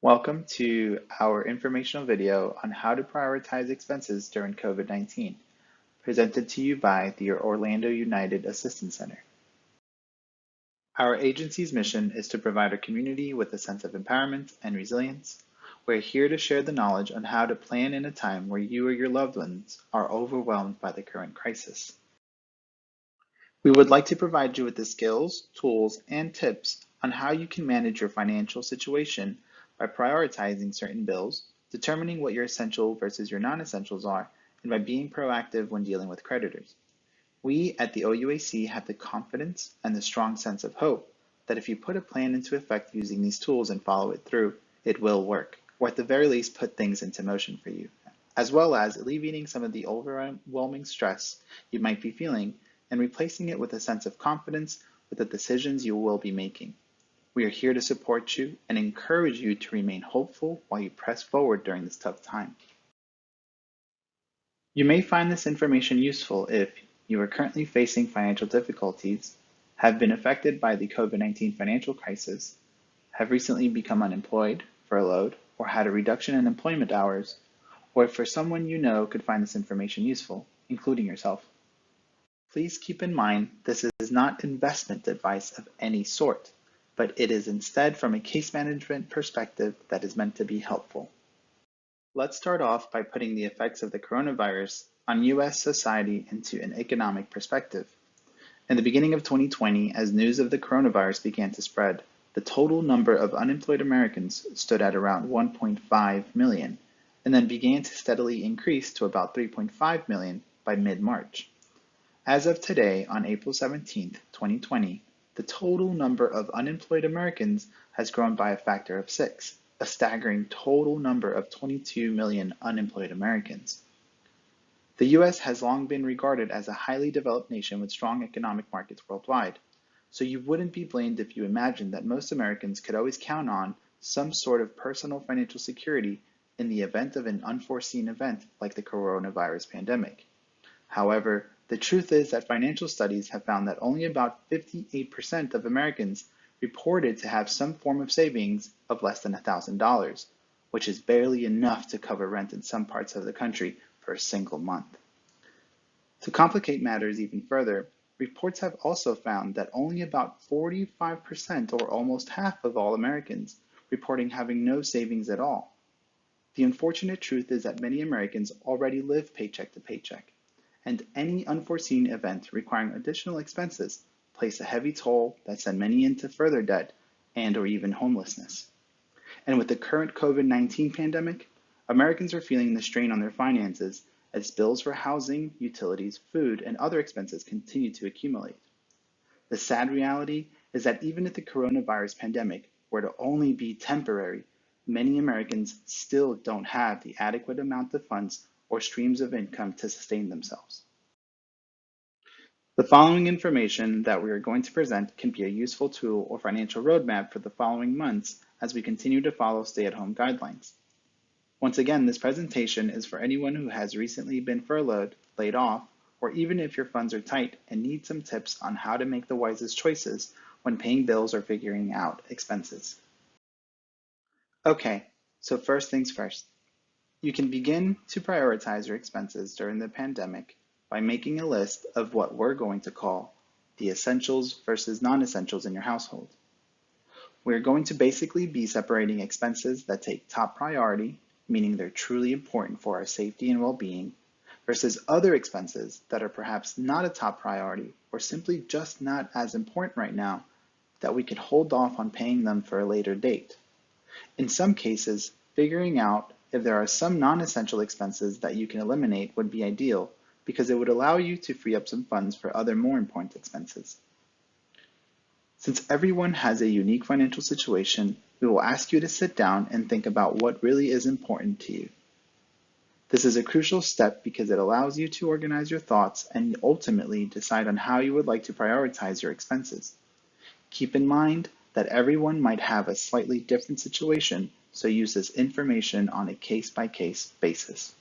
Welcome to our informational video on how to prioritize expenses during COVID-19, presented to you by the Orlando United Assistance Center. Our agency's mission is to provide our community with a sense of empowerment and resilience. We're here to share the knowledge on how to plan in a time where you or your loved ones are overwhelmed by the current crisis. We would like to provide you with the skills, tools, and tips on how you can manage your financial situation by prioritizing certain bills, determining what your essential versus your non-essentials are, and by being proactive when dealing with creditors. We at the OUAC have the confidence and the strong sense of hope that if you put a plan into effect using these tools and follow it through, it will work, or at the very least put things into motion for you, as well as alleviating some of the overwhelming stress you might be feeling and replacing it with a sense of confidence with the decisions you will be making. We are here to support you and encourage you to remain hopeful while you press forward during this tough time. You may find this information useful if you are currently facing financial difficulties, have been affected by the COVID-19 financial crisis, have recently become unemployed, furloughed, or had a reduction in employment hours, or if for someone you know could find this information useful, including yourself. Please keep in mind this is not investment advice of any sort, but it is instead from a case management perspective that is meant to be helpful. Let's start off by putting the effects of the coronavirus on U.S. society into an economic perspective. In the beginning of 2020, as news of the coronavirus began to spread, the total number of unemployed Americans stood at around 1.5 million, and then began to steadily increase to about 3.5 million by mid-March. As of today, on April 17, 2020, the total number of unemployed Americans has grown by a factor of 6, a staggering total number of 22 million unemployed Americans. The U.S. has long been regarded as a highly developed nation with strong economic markets worldwide, so you wouldn't be blamed if you imagined that most Americans could always count on some sort of personal financial security in the event of an unforeseen event like the coronavirus pandemic. However, the truth is that financial studies have found that only about 58% of Americans reported to have some form of savings of less than $1,000, which is barely enough to cover rent in some parts of the country for a single month. To complicate matters even further, reports have also found that only about 45% or almost half of all Americans reporting having no savings at all. The unfortunate truth is that many Americans already live paycheck to paycheck, and any unforeseen event requiring additional expenses place a heavy toll that send many into further debt and or even homelessness. And with the current COVID-19 pandemic, Americans are feeling the strain on their finances as bills for housing, utilities, food, and other expenses continue to accumulate. The sad reality is that even if the coronavirus pandemic were to only be temporary, many Americans still don't have the adequate amount of funds or streams of income to sustain themselves. The following information that we are going to present can be a useful tool or financial roadmap for the following months as we continue to follow stay-at-home guidelines. Once again, this presentation is for anyone who has recently been furloughed, laid off, or even if your funds are tight and need some tips on how to make the wisest choices when paying bills or figuring out expenses. Okay, so first things first. You can begin to prioritize your expenses during the pandemic by making a list of what we're going to call the essentials versus non-essentials in your household. We're going to basically be separating expenses that take top priority, meaning they're truly important for our safety and well-being, versus other expenses that are perhaps not a top priority or simply just not as important right now that we could hold off on paying them for a later date. In some cases, figuring out if there are some non-essential expenses that you can eliminate would be ideal because it would allow you to free up some funds for other more important expenses. Since everyone has a unique financial situation, we will ask you to sit down and think about what really is important to you. This is a crucial step because it allows you to organize your thoughts and ultimately decide on how you would like to prioritize your expenses. Keep in mind that everyone might have a slightly different situation, so use this information on a case-by-case basis.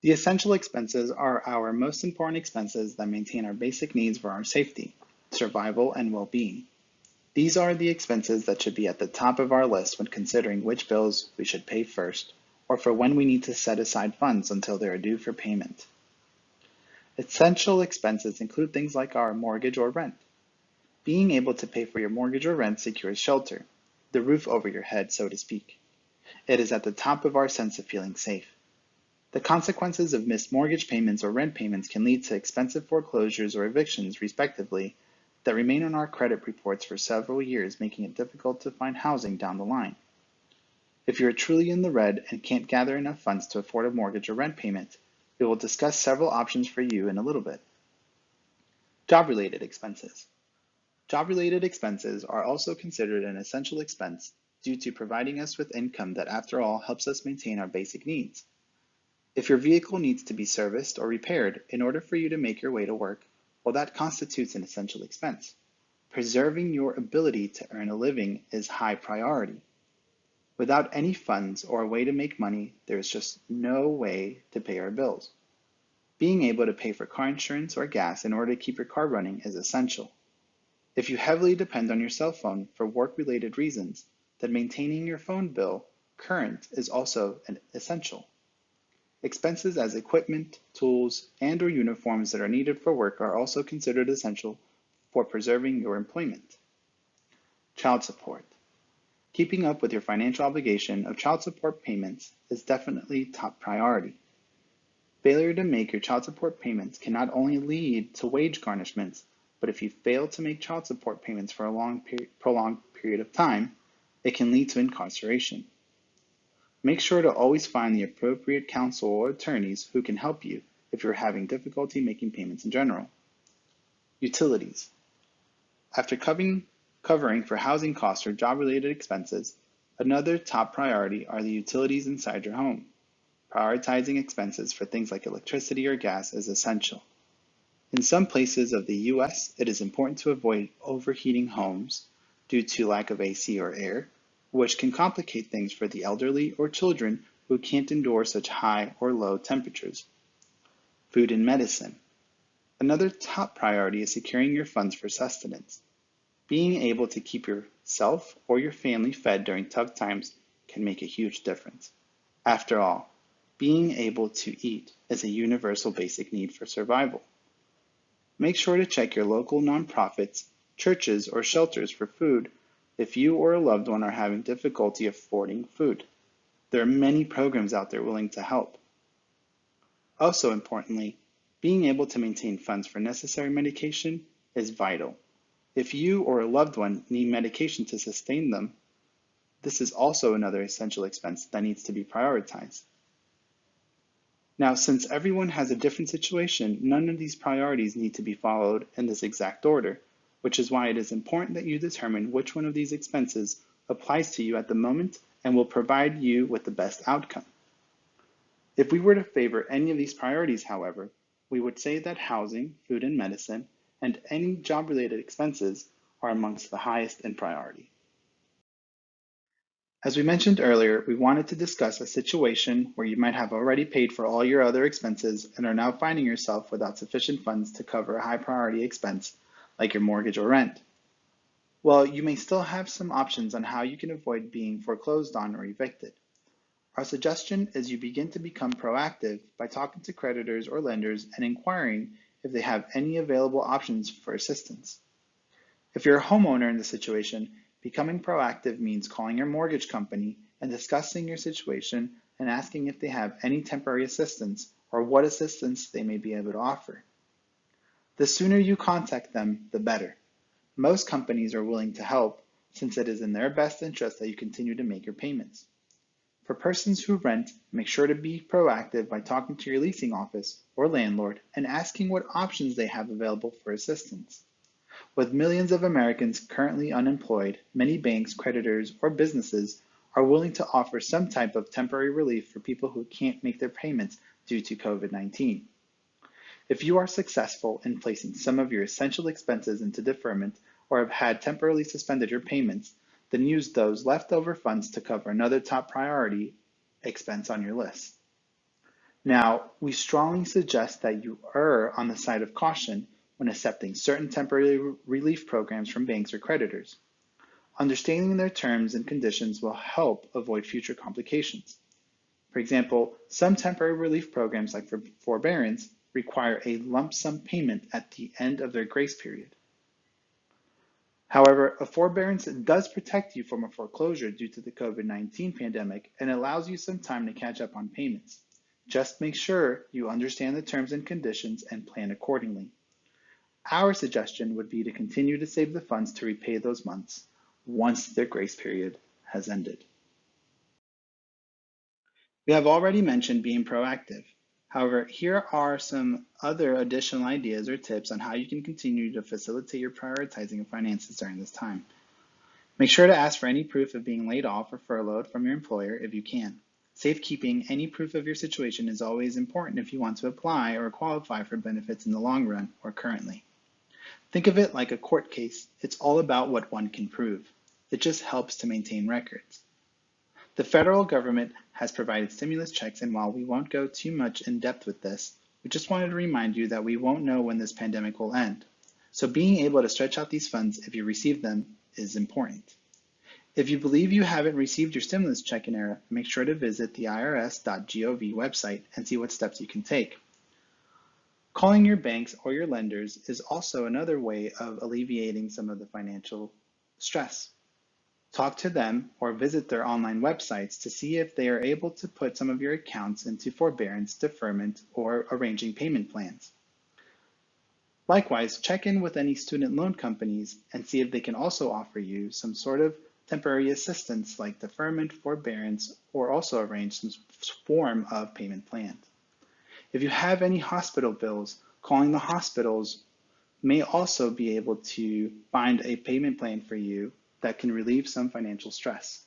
The essential expenses are our most important expenses that maintain our basic needs for our safety, survival, and well-being. These are the expenses that should be at the top of our list when considering which bills we should pay first, or for when we need to set aside funds until they are due for payment. Essential expenses include things like our mortgage or rent. Being able to pay for your mortgage or rent secures shelter, the roof over your head, so to speak. It is at the top of our sense of feeling safe. The consequences of missed mortgage payments or rent payments can lead to expensive foreclosures or evictions, respectively, that remain on our credit reports for several years, making it difficult to find housing down the line. If you are truly in the red and can't gather enough funds to afford a mortgage or rent payment, we will discuss several options for you in a little bit. Job-related expenses. Job-related expenses are also considered an essential expense due to providing us with income that, after all, helps us maintain our basic needs. If your vehicle needs to be serviced or repaired in order for you to make your way to work, well, that constitutes an essential expense. Preserving your ability to earn a living is high priority. Without any funds or a way to make money, there is just no way to pay our bills. Being able to pay for car insurance or gas in order to keep your car running is essential. If you heavily depend on your cell phone for work-related reasons, then maintaining your phone bill current is also an essential. Expenses as equipment, tools, and/or uniforms that are needed for work are also considered essential for preserving your employment. Child support. Keeping up with your financial obligation of child support payments is definitely top priority. Failure to make your child support payments can not only lead to wage garnishments, but if you fail to make child support payments for a prolonged period of time, it can lead to incarceration. Make sure to always find the appropriate counsel or attorneys who can help you if you're having difficulty making payments in general. Utilities. After covering for housing costs or job-related expenses, another top priority are the utilities inside your home. Prioritizing expenses for things like electricity or gas is essential. In some places of the US, it is important to avoid overheating homes due to lack of AC or air, which can complicate things for the elderly or children who can't endure such high or low temperatures. Food and medicine. Another top priority is securing your funds for sustenance. Being able to keep yourself or your family fed during tough times can make a huge difference. After all, being able to eat is a universal basic need for survival. Make sure to check your local nonprofits, churches, or shelters for food if you or a loved one are having difficulty affording food. There are many programs out there willing to help. Also importantly, being able to maintain funds for necessary medication is vital. If you or a loved one need medication to sustain them, this is also another essential expense that needs to be prioritized. Now, since everyone has a different situation, none of these priorities need to be followed in this exact order, which is why it is important that you determine which one of these expenses applies to you at the moment and will provide you with the best outcome. If we were to favor any of these priorities, however, we would say that housing, food and medicine, and any job-related expenses are amongst the highest in priority. As we mentioned earlier, we wanted to discuss a situation where you might have already paid for all your other expenses and are now finding yourself without sufficient funds to cover a high priority expense like your mortgage or rent. Well, you may still have some options on how you can avoid being foreclosed on or evicted. Our suggestion is you begin to become proactive by talking to creditors or lenders and inquiring if they have any available options for assistance. If you're a homeowner in this situation, becoming proactive means calling your mortgage company and discussing your situation and asking if they have any temporary assistance or what assistance they may be able to offer. The sooner you contact them, the better. Most companies are willing to help since it is in their best interest that you continue to make your payments. For persons who rent, make sure to be proactive by talking to your leasing office or landlord and asking what options they have available for assistance. With millions of Americans currently unemployed, many banks, creditors, or businesses are willing to offer some type of temporary relief for people who can't make their payments due to COVID-19. If you are successful in placing some of your essential expenses into deferment or have had temporarily suspended your payments, then use those leftover funds to cover another top priority expense on your list. Now, we strongly suggest that you err on the side of caution when accepting certain temporary relief programs from banks or creditors. Understanding their terms and conditions will help avoid future complications. For example, some temporary relief programs like forbearance require a lump sum payment at the end of their grace period. However, a forbearance does protect you from a foreclosure due to the COVID-19 pandemic and allows you some time to catch up on payments. Just make sure you understand the terms and conditions and plan accordingly. Our suggestion would be to continue to save the funds to repay those months once their grace period has ended. We have already mentioned being proactive. However, here are some other additional ideas or tips on how you can continue to facilitate your prioritizing of finances during this time. Make sure to ask for any proof of being laid off or furloughed from your employer if you can. Safekeeping any proof of your situation is always important if you want to apply or qualify for benefits in the long run or currently. Think of it like a court case. It's all about what one can prove. It just helps to maintain records. The federal government has provided stimulus checks, and while we won't go too much in depth with this, we just wanted to remind you that we won't know when this pandemic will end. So being able to stretch out these funds if you receive them is important. If you believe you haven't received your stimulus check in error, make sure to visit the irs.gov website and see what steps you can take. Calling your banks or your lenders is also another way of alleviating some of the financial stress. Talk to them or visit their online websites to see if they are able to put some of your accounts into forbearance, deferment, or arranging payment plans. Likewise, check in with any student loan companies and see if they can also offer you some sort of temporary assistance like deferment, forbearance, or also arrange some form of payment plans. If you have any hospital bills, calling the hospitals may also be able to find a payment plan for you that can relieve some financial stress.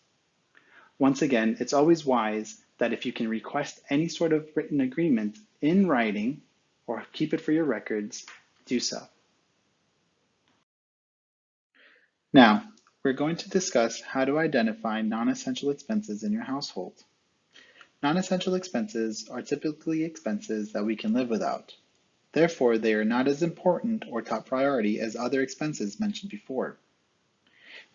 Once again, it's always wise that if you can request any sort of written agreement in writing or keep it for your records, do so. Now, we're going to discuss how to identify non-essential expenses in your household. Non-essential expenses are typically expenses that we can live without. Therefore, they are not as important or top priority as other expenses mentioned before.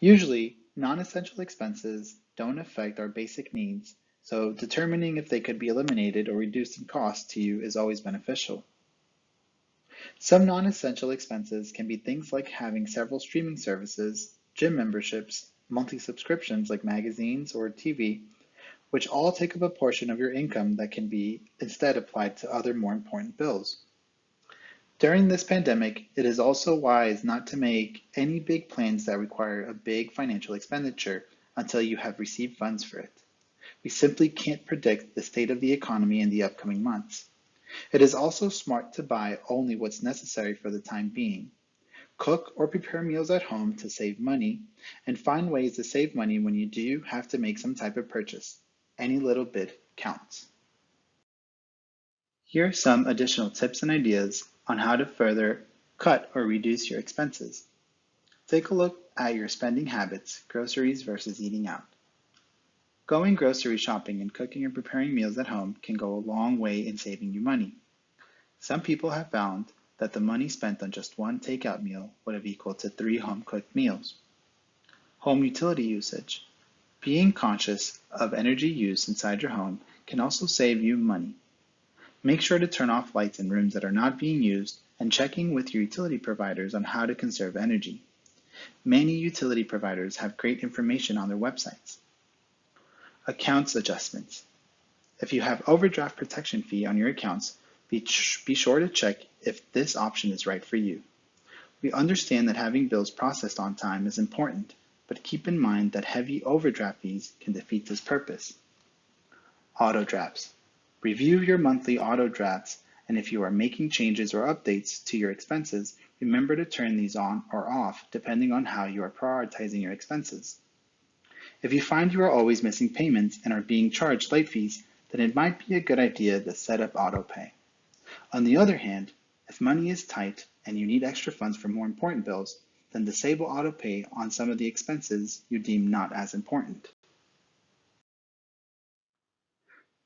Usually, non-essential expenses don't affect our basic needs, so determining if they could be eliminated or reduced in cost to you is always beneficial. Some non-essential expenses can be things like having several streaming services, gym memberships, monthly subscriptions like magazines or TV, which all take up a portion of your income that can be instead applied to other more important bills. During this pandemic, it is also wise not to make any big plans that require a big financial expenditure until you have received funds for it. We simply can't predict the state of the economy in the upcoming months. It is also smart to buy only what's necessary for the time being. Cook or prepare meals at home to save money, and find ways to save money when you do have to make some type of purchase. Any little bit counts. Here are some additional tips and ideas on how to further cut or reduce your expenses. Take a look at your spending habits, groceries versus eating out. Going grocery shopping and cooking or preparing meals at home can go a long way in saving you money. Some people have found that the money spent on just one takeout meal would have equaled to 3 home-cooked meals. Home utility usage. Being conscious of energy use inside your home can also save you money. Make sure to turn off lights in rooms that are not being used and checking with your utility providers on how to conserve energy. Many utility providers have great information on their websites. Accounts adjustments. If you have overdraft protection fee on your accounts, be sure to check if this option is right for you. We understand that having bills processed on time is important, but keep in mind that heavy overdraft fees can defeat this purpose. Auto drafts. Review your monthly auto drafts, and if you are making changes or updates to your expenses, remember to turn these on or off depending on how you are prioritizing your expenses. If you find you are always missing payments and are being charged late fees, then it might be a good idea to set up auto pay. On the other hand, if money is tight and you need extra funds for more important bills, then disable auto pay on some of the expenses you deem not as important.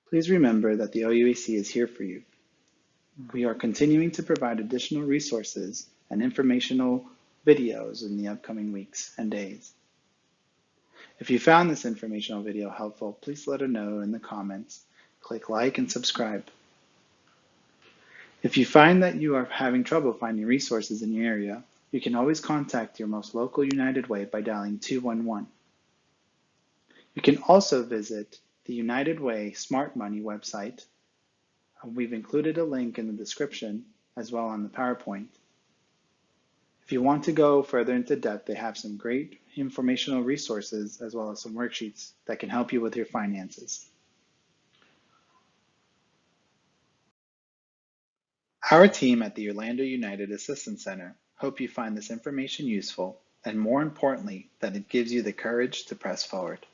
Please remember that the OUAC is here for you. We are continuing to provide additional resources and informational videos in the upcoming weeks and days. If you found this informational video helpful, please let us know in the comments. Click like and subscribe. If you find that you are having trouble finding resources in your area, you can always contact your most local United Way by dialing 211. You can also visit the United Way Smart Money website. We've included a link in the description as well on the PowerPoint. If you want to go further into depth, they have some great informational resources as well as some worksheets that can help you with your finances. Our team at the Orlando United Assistance Center hope you find this information useful and, more importantly, that it gives you the courage to press forward.